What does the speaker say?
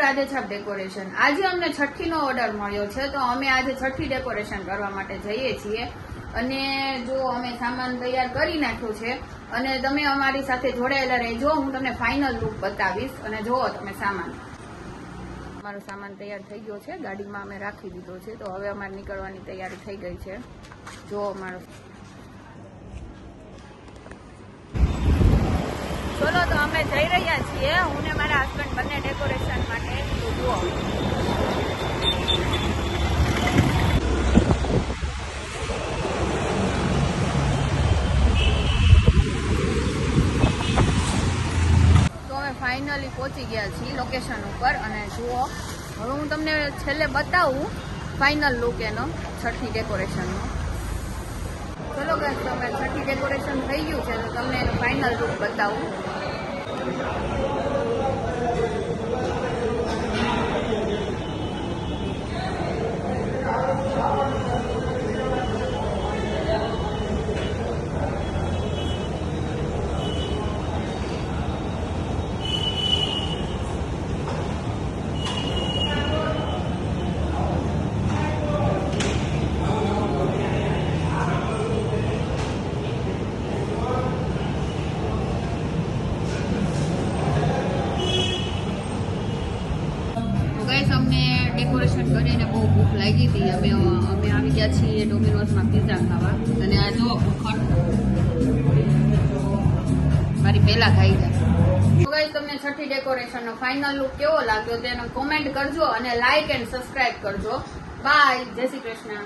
રાધેછાપ decoration. આજે અમને છઠ્ઠીનો order મળ્યો છે, તો અમે આજે છઠ્ઠી ડેકોરેશન કરવા માટે જઈએ છીએ। અને જો અમે સામાન તૈયાર કરી નાખ્યો છે અને તમે અમારી સાથે જોડાયેલા રહેજો। હું તમને ફાઇનલ લુક બતાવીશ અને જુઓ તમે સામાન। અમારો સામાન તૈયાર થઈ ગયો છે, ગાડીમાં અમે રાખી દીધો છે, તો હવે અમારે નીકળવાની તૈયારી થઈ ગઈ છે। જો અમારો ચલો તો અમે જઈ રહ્યા છીએ, હું ને મારા હસબન્ડ બંને ડેકોરેશન માટે। તો જુઓ તો અમે ફાઇનલી પહોંચી ગયા છીએ લોકેશન ઉપર। અને જુઓ હવે હું તમને છેલ્લે બતાવું ફાઇનલ લુક એનો છઠ્ઠી ડેકોરેશનનો। ચલો ગાઈસ, તો અમે છઠ્ઠી ડેકોરેશન થઈ ગયું છે, તો તમને એનો ફાઇનલ લુક બતાવું। અમને ડેકોરેશન કરીને બહુ ભૂખ લાગી હતી, અમે આવી ગયા છીએ ડોમિનોઝમાં પિઝા ખાવા। અને આ જો મારી પહેલા ખાઈ ગયા। તો ગાઈસ, તમને છઠ્ઠી ડેકોરેશનનો ફાઇનલ લુક કેવો લાગ્યો તેનો કોમેન્ટ કરજો અને લાઇક એન્ડ સબસ્ક્રાઇબ કરજો। બાય, જય શ્રી કૃષ્ણ।